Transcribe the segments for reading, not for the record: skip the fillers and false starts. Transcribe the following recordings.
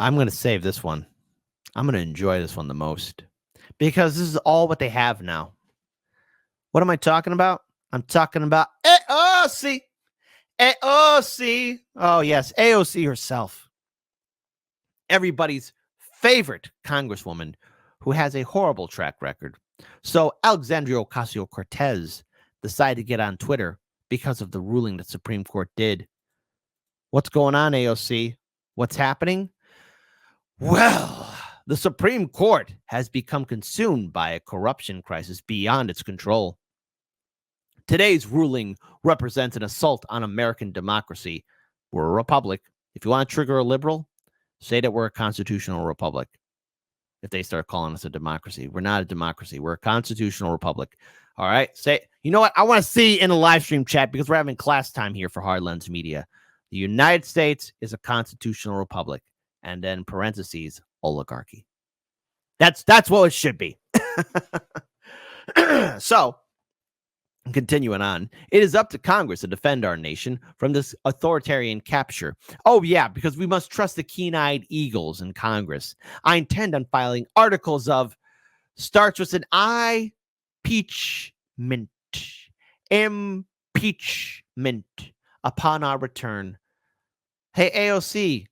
I'm going to save this one. I'm going to enjoy this one the most because this is all what they have now. What am I talking about? I'm talking about AOC. AOC. Oh, yes, AOC herself. Everybody's favorite congresswoman who has a horrible track record. So Alexandria Ocasio-Cortez decided to get on Twitter because of the ruling that Supreme Court did. What's going on, AOC? What's happening? Well, the Supreme Court has become consumed by a corruption crisis beyond its control. Today's ruling represents an assault on American democracy. We're a republic. If you want to trigger a liberal, say that we're a constitutional republic. If they start calling us a democracy, we're not a democracy. We're a constitutional republic. All right. Say, you know what? I want to see in the live stream chat because we're having class time here for Hard Lens Media. The United States is a constitutional republic. And then parentheses, oligarchy. That's what it should be. So, continuing on, it is up to Congress to defend our nation from this authoritarian capture. Oh, yeah, because we must trust the keen-eyed eagles in Congress. I intend on filing articles of, starts with an I, impeachment, impeachment upon our return. Hey, AOC,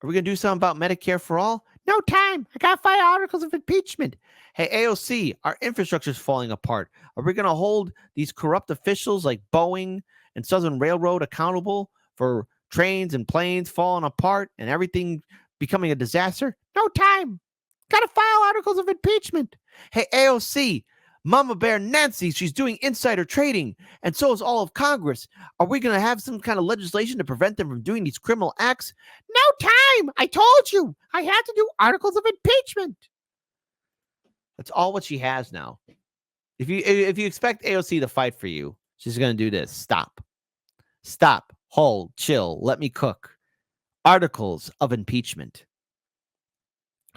are we going to do something about Medicare for all? No time. I got to file articles of impeachment. Hey, AOC, our infrastructure is falling apart. Are we going to hold these corrupt officials like Boeing and Southern Railroad accountable for trains and planes falling apart and everything becoming a disaster? No time. Got to file articles of impeachment. Hey, AOC, Mama Bear Nancy, she's doing insider trading, and so is all of Congress. Are we going to have some kind of legislation to prevent them from doing these criminal acts? No time. I told you. I had to do articles of impeachment. That's all what she has now. If you expect AOC to fight for you, she's going to do this. Stop, hold, chill, let me cook. Articles of impeachment.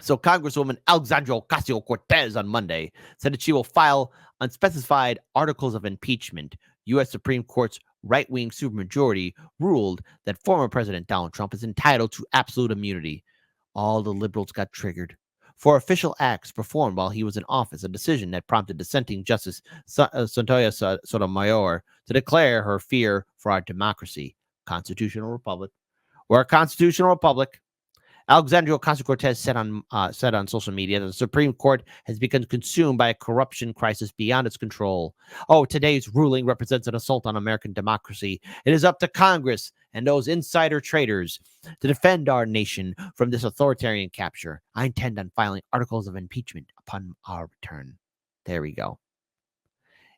So Congresswoman Alexandria Ocasio-Cortez on Monday said that she will file unspecified articles of impeachment. U.S. Supreme Court's right-wing supermajority ruled that former President Donald Trump is entitled to absolute immunity. All the liberals got triggered for official acts performed while he was in office, a decision that prompted dissenting Justice Santoya Sotomayor to declare her fear for our democracy. Constitutional republic. We're a constitutional republic. Alexandria Ocasio-Cortez said on social media that the Supreme Court has become consumed by a corruption crisis beyond its control. Oh, today's ruling represents an assault on American democracy. It is up to Congress and those insider traders to defend our nation from this authoritarian capture. I intend on filing articles of impeachment upon our return. There we go.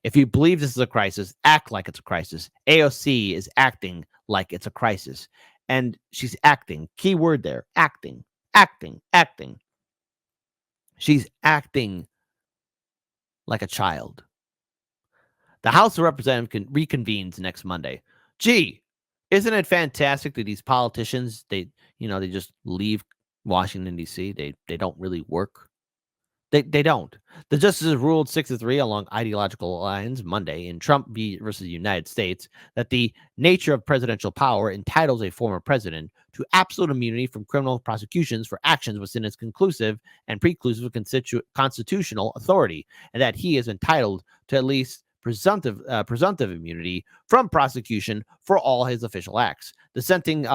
If you believe this is a crisis, act like it's a crisis. AOC is acting like it's a crisis. And she's acting. Key word there. Acting. She's acting like a child. The House of Representatives reconvenes next Monday. Gee, isn't it fantastic that these politicians, they just leave Washington, D.C.? They don't really work. They don't. The justices ruled 6-3 along ideological lines Monday in Trump versus the United States that the nature of presidential power entitles a former president to absolute immunity from criminal prosecutions for actions within its conclusive and preclusive constitutional authority, and that he is entitled to at least presumptive immunity from prosecution for all his official acts. Dissenting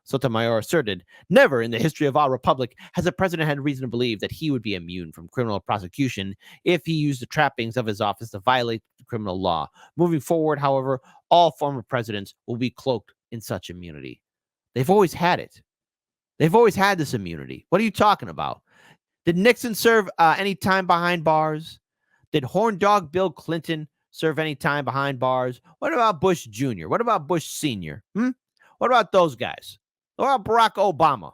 Sotomayor asserted, never in the history of our republic has a president had reason to believe that he would be immune from criminal prosecution if he used the trappings of his office to violate the criminal law. Moving forward, however, all former presidents will be cloaked in such immunity. They've always had it. They've always had this immunity. What are you talking about? Did Nixon serve any time behind bars? Did Horn Dog Bill Clinton serve any time behind bars? What about Bush Jr.? What about Bush Sr.? What about those guys? What about Barack Obama?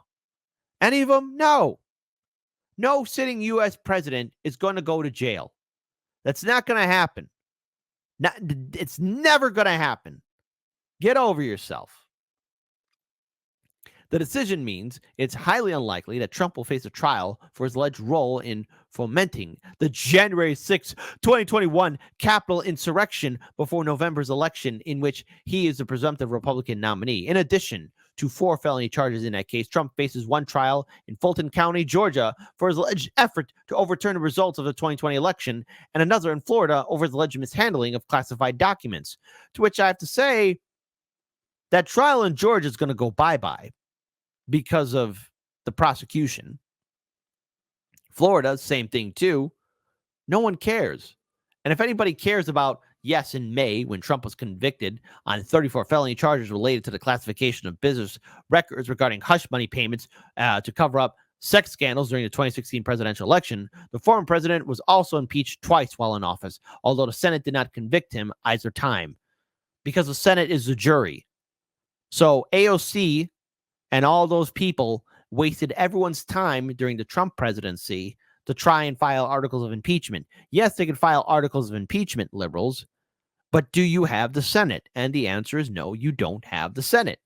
Any of them? No. No sitting U.S. president is going to go to jail. That's not going to happen. It's never going to happen. Get over yourself. The decision means it's highly unlikely that Trump will face a trial for his alleged role in fomenting the January 6, 2021 Capitol insurrection before November's election, in which he is the presumptive Republican nominee, in addition to 4 felony charges in that case. Trump faces one trial in Fulton County, Georgia, for his alleged effort to overturn the results of the 2020 election, and another in Florida over his alleged mishandling of classified documents. To which I have to say, that trial in Georgia is going to go bye-bye because of the prosecution. Florida, same thing too. No one cares. And if anybody cares about, yes, in May, when Trump was convicted on 34 felony charges related to the classification of business records regarding hush money payments to cover up sex scandals during the 2016 presidential election, the former president was also impeached twice while in office, although the Senate did not convict him either time, because the Senate is the jury. So AOC and all those people wasted everyone's time during the Trump presidency to try and file articles of impeachment. Yes, they can file articles of impeachment, liberals, but do you have the Senate? And the answer is no, you don't have the Senate.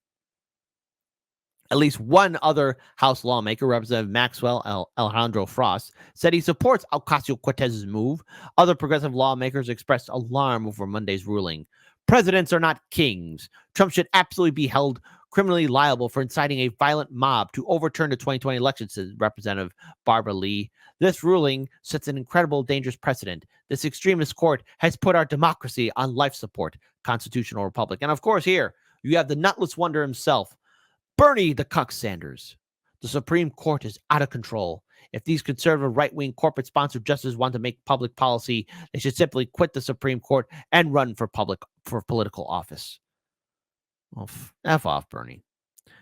At least one other House lawmaker, Representative Maxwell Alejandro Frost, said he supports Ocasio-Cortez's move. Other progressive lawmakers expressed alarm over Monday's ruling. Presidents are not kings. Trump should absolutely be held criminally liable for inciting a violent mob to overturn the 2020 election, said Representative Barbara Lee. This ruling sets an incredible, dangerous precedent. This extremist court has put our democracy on life support, constitutional republic. And of course, here you have the nutless wonder himself, Bernie the Cuck Sanders. The Supreme Court is out of control. If these conservative right-wing corporate-sponsored justices want to make public policy, they should simply quit the Supreme Court and run for political office. Well, F off, Bernie.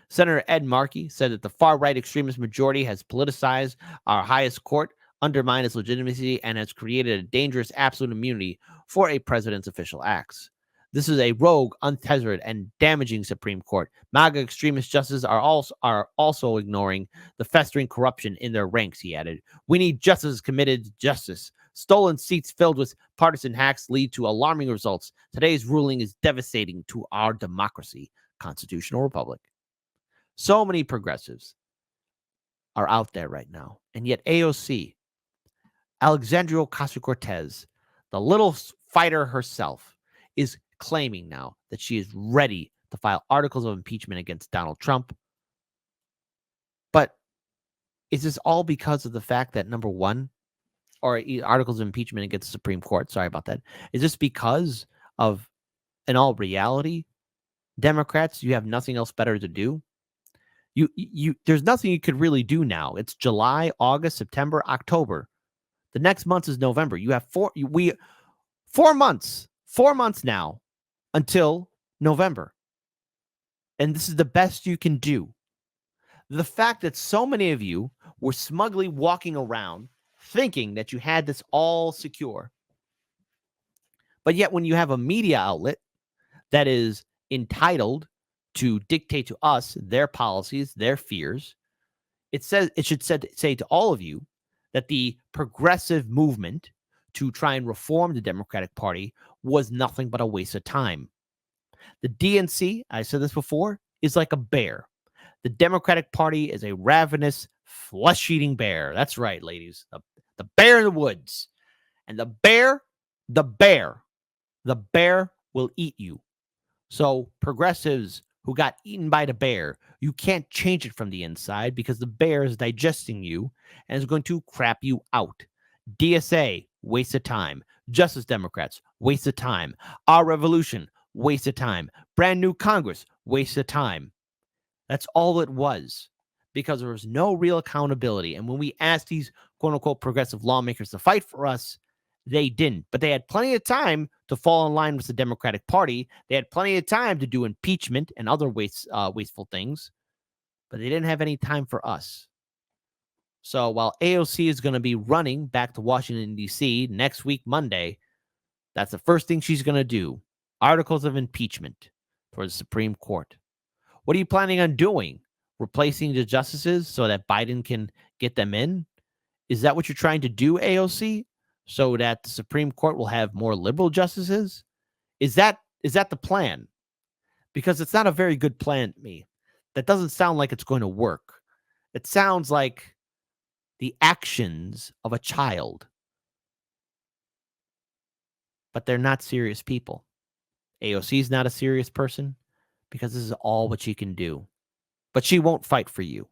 Senator Ed Markey said that the far-right extremist majority has politicized our highest court, undermined its legitimacy, and has created a dangerous absolute immunity for a president's official acts. This is a rogue, untethered, and damaging Supreme Court. MAGA extremist justices are also ignoring the festering corruption in their ranks, he added. We need justices committed to justice. Stolen seats filled with partisan hacks lead to alarming results. Today's ruling is devastating to our democracy, constitutional republic. So many progressives are out there right now. And yet AOC, Alexandria Ocasio-Cortez, the little fighter herself, is claiming now that she is ready to file articles of impeachment against Donald Trump. But is this all because of the fact that, number one, or articles of impeachment against the Supreme Court? Sorry about that. Is this because of, in all reality, Democrats, you have nothing else better to do? There's nothing you could really do now. It's July, August, September, October. The next month is November. You have 4 months now until November. And this is the best you can do. The fact that so many of you were smugly walking around thinking that you had this all secure. But yet when you have a media outlet that is entitled to dictate to us their policies, their fears, it should say to all of you that the progressive movement to try and reform the Democratic Party was nothing but a waste of time. The DNC, I said this before, is like a bear. The Democratic Party is a ravenous, flesh-eating bear. That's right, ladies. The bear in the woods. And the bear will eat you. So progressives who got eaten by the bear, you can't change it from the inside because the bear is digesting you and is going to crap you out. DSA, waste of time. Justice Democrats, waste of time. Our revolution, waste of time. Brand new Congress, waste of time. That's all it was, because there was no real accountability. And when we asked these quote-unquote progressive lawmakers to fight for us, they didn't. But they had plenty of time to fall in line with the Democratic Party. They had plenty of time to do impeachment and other wasteful things. But they didn't have any time for us. So while AOC is going to be running back to Washington, D.C. next week, Monday, that's the first thing she's going to do. Articles of impeachment for the Supreme Court. What are you planning on doing? Replacing the justices so that Biden can get them in? Is that what you're trying to do, AOC? So that the Supreme Court will have more liberal justices? Is that the plan? Because it's not a very good plan to me. That doesn't sound like it's going to work. It sounds like the actions of a child. But they're not serious people. AOC is not a serious person because this is all what she can do. but she won't fight for you.